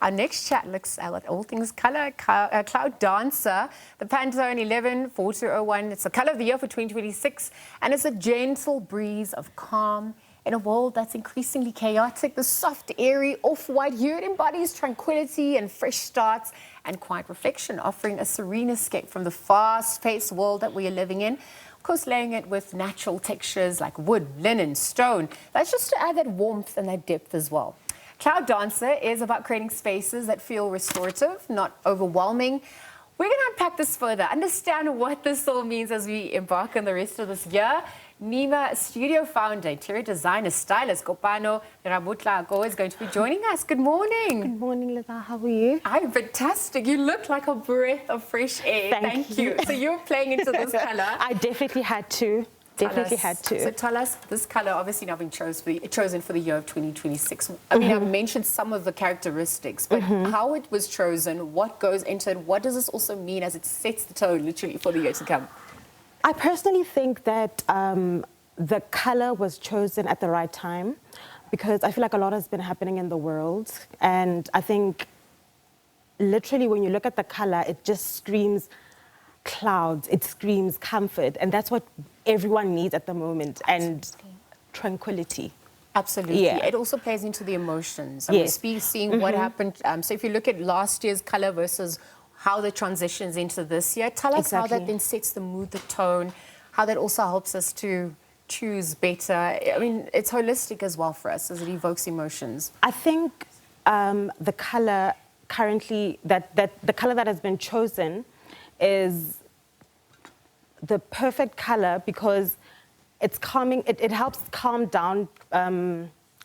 Our next chat looks at all things color. Cloud Dancer, the Pantone 11-4201. It's the color of the year for 2026, and it's a gentle breeze of calm in a world that's increasingly chaotic. The soft, airy, off-white hue, it embodies tranquility and fresh starts and quiet reflection, offering a serene escape from the fast-paced world that we are living in. Of course, laying it with natural textures like wood, linen, stone. That's just to add that warmth and that depth as well. Cloud Dancer is about creating spaces that feel restorative, not overwhelming. We're going to unpack this further, understand what this all means as we embark on the rest of this year. Neema Studio founder, interior designer, stylist, Kopano Rabothaako is going to be joining us. Good morning. Good morning, Lisa. How are you? I'm fantastic. You look like a breath of fresh air. Thank you. So you're playing into this color. I definitely had to. So tell us, this color obviously now being chosen for the year of 2026. I mean, I've mentioned some of the characteristics, but how it was chosen, what goes into it, what does this also mean as it sets the tone literally for the year to come? I personally think that the color was chosen at the right time, because I feel like a lot has been happening in the world, and I think literally when you look at the color, it just screams clouds, it screams comfort, and that's what everyone needs at the moment. Absolutely. And tranquility. Absolutely. Yeah. It also plays into the emotions. Yes. We're seeing what happened. So if you look at last year's color versus how the transitions into this year, tell us how that then sets the mood, the tone, how that also helps us to choose better. I mean, it's holistic as well for us as it evokes emotions. I think the color currently, the color that has been chosen is the perfect color because it's calming. It helps calm down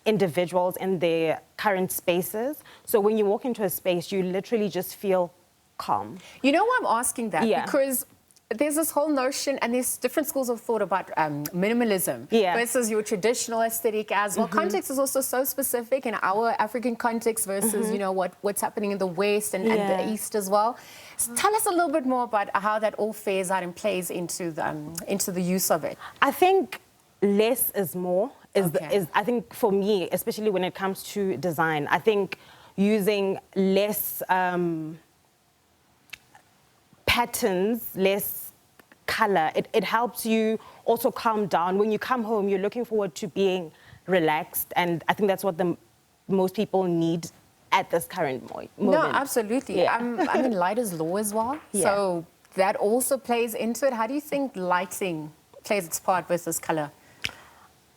individuals in their current spaces. So when you walk into a space, you literally just feel calm. You know why I'm asking that? Yeah. Because there's this whole notion, and there's different schools of thought about minimalism versus your traditional aesthetic as well. Context is also so specific in our African context versus, you know, what's happening in the West and the East as well. So tell us a little bit more about how that all fares out and plays into the use of it. I think less is more. I think for me, especially when it comes to design, I think using less patterns, less color, it helps you also calm down. When you come home, you're looking forward to being relaxed, and I think that's what most people need at this current moment. No, absolutely. Yeah. I mean, light is law as well, so that also plays into it. How do you think lighting plays its part with this color?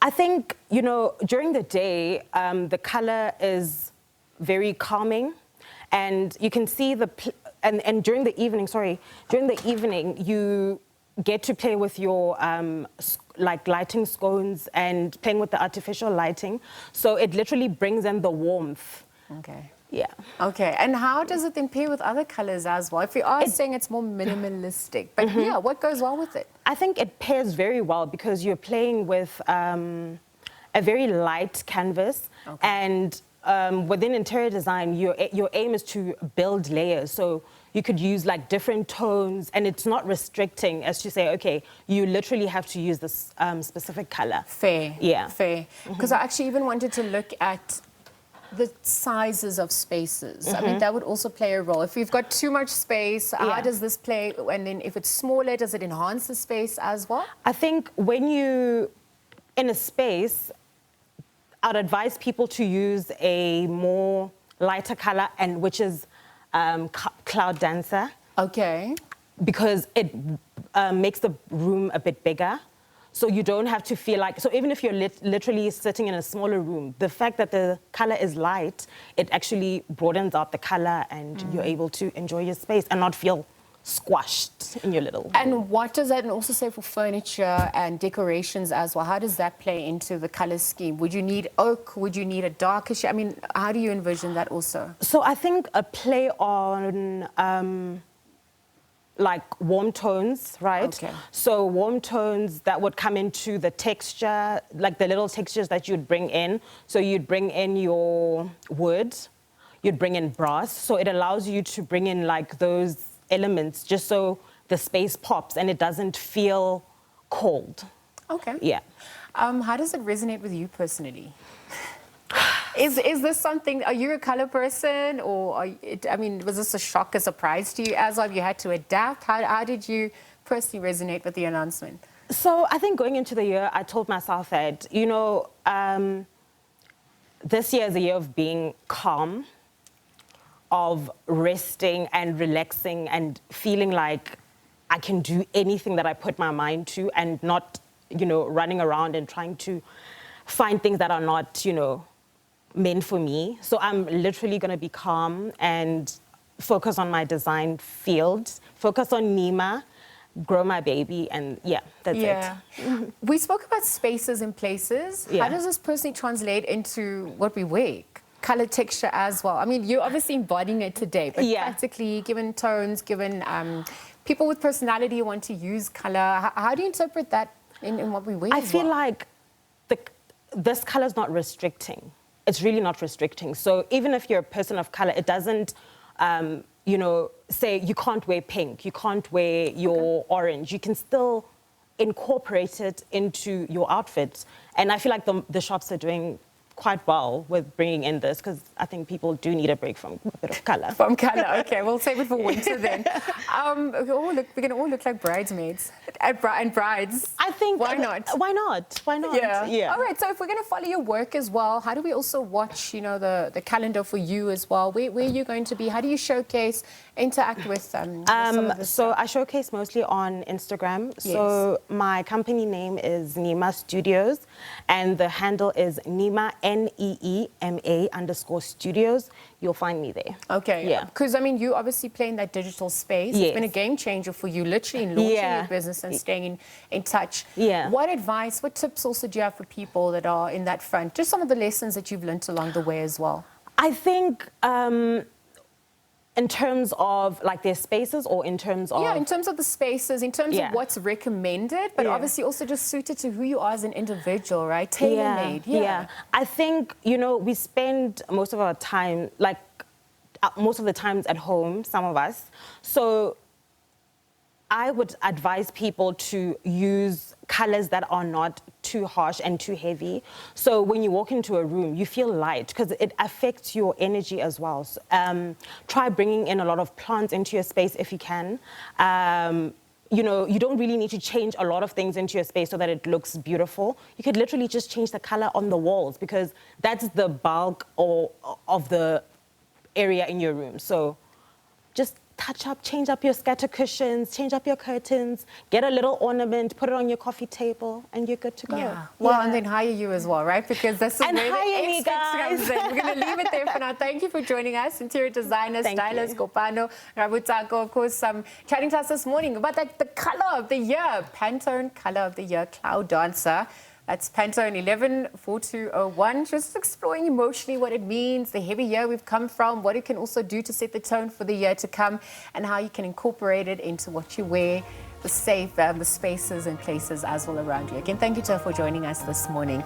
I think, you know, during the day, the color is very calming, and you can see and during the evening, you get to play with your like lighting scones and playing with the artificial lighting. So it literally brings in the warmth. Okay. Yeah. Okay. And how does it then pair with other colors as well? If we are saying it's more minimalistic, but yeah, what goes well with it? I think it pairs very well because you're playing with a very light canvas, and within interior design, your aim is to build layers. So you could use like different tones, and it's not restricting as to say, okay, you literally have to use this specific color. Fair. Yeah. Fair. Because I actually even wanted to look at the sizes of spaces. I mean, that would also play a role. If you've got too much space, how does this play? And then if it's smaller, does it enhance the space as well? I think when you in a space, I'd advise people to use a more lighter color, and which is Cloud Dancer. Okay. Because it makes the room a bit bigger. So you don't have to feel like, so even if you're literally sitting in a smaller room, the fact that the color is light, it actually broadens out the color, and you're able to enjoy your space and not feel squashed in your little room. And what does that also say for furniture and decorations as well? How does that play into the color scheme? Would you need oak? Would you need a darker shade? I mean, how do you envision that also? So I think a play on like warm tones, right? Okay. So warm tones that would come into the texture, like the little textures that you'd bring in. So you'd bring in your wood, you'd bring in brass. So it allows you to bring in like those elements just so the space pops and it doesn't feel cold. Okay. Yeah. How does it resonate with you personally? Is this something, are you a color person, or I mean, was this a shock, a surprise to you as well? You had to adapt. How did you personally resonate with the announcement? So I think going into the year, I told myself that, you know, this year is a year of being calm, of resting and relaxing and feeling like I can do anything that I put my mind to, and not, you know, running around and trying to find things that are not, you know, meant for me. So I'm literally going to be calm and focus on my design field, focus on Neema, grow my baby, and yeah, that's it. We spoke about spaces and places. Yeah. How does this personally translate into what we wear? Color, texture as well. I mean, you're obviously embodying it today, but practically, given tones, given people with personality want to use color, how do you interpret that in what we wear? I feel like this color is not restricting. It's really not restricting. So even if you're a person of color, it doesn't, you know, say you can't wear pink, you can't wear your orange. You can still incorporate it into your outfit. And I feel like the shops are doing quite well with bringing in this, because I think people do need a break from a bit of color. From color, okay. We'll save it for winter then. We're going to all look like bridesmaids and brides. I think... Why not? Why not? Why not? Yeah. All right, so if we're going to follow your work as well, how do we also watch, you know, the calendar for you as well? Where are you going to be? How do you showcase, interact with some of this So stuff? I showcase mostly on Instagram. Yes. So my company name is Neema Studios, and the handle is Neema, NEEMA_studios. You'll find me there. Okay. Yeah. Because, I mean, you obviously play in that digital space. Yes. It's been a game changer for you, literally, in launching your business and staying in touch. Yeah. What advice, what tips also do you have for people that are in that front? Just some of the lessons that you've learned along the way as well. I think in terms of like their spaces, or in terms of... Yeah, in terms of the spaces, in terms of what's recommended, but obviously also just suited to who you are as an individual, right? Tailor-made. Yeah. I think, you know, we spend most of our time, like most of the times at home, some of us. So I would advise people to use colors that are not too harsh and too heavy. So when you walk into a room, you feel light, because it affects your energy as well. So, try bringing in a lot of plants into your space if you can. You know, you don't really need to change a lot of things into your space so that it looks beautiful. You could literally just change the color on the walls, because that's the bulk of the area in your room. So just touch up, change up your scatter cushions, change up your curtains, get a little ornament, put it on your coffee table, and you're good to go. Yeah. Well, and then hire you as well, right? Because this is where the me, guys. comes in. We're going to leave it there for now. Thank you for joining us, interior designer, stylist, Kopano Rabothaako. Of course, chatting to us this morning about the color of the year, Pantone color of the year, Cloud Dancer. That's Pantone 114201. Just exploring emotionally what it means, the heavy year we've come from, what it can also do to set the tone for the year to come, and how you can incorporate it into what you wear, the spaces and places as well around you. Again, thank you, Jeff, for joining us this morning.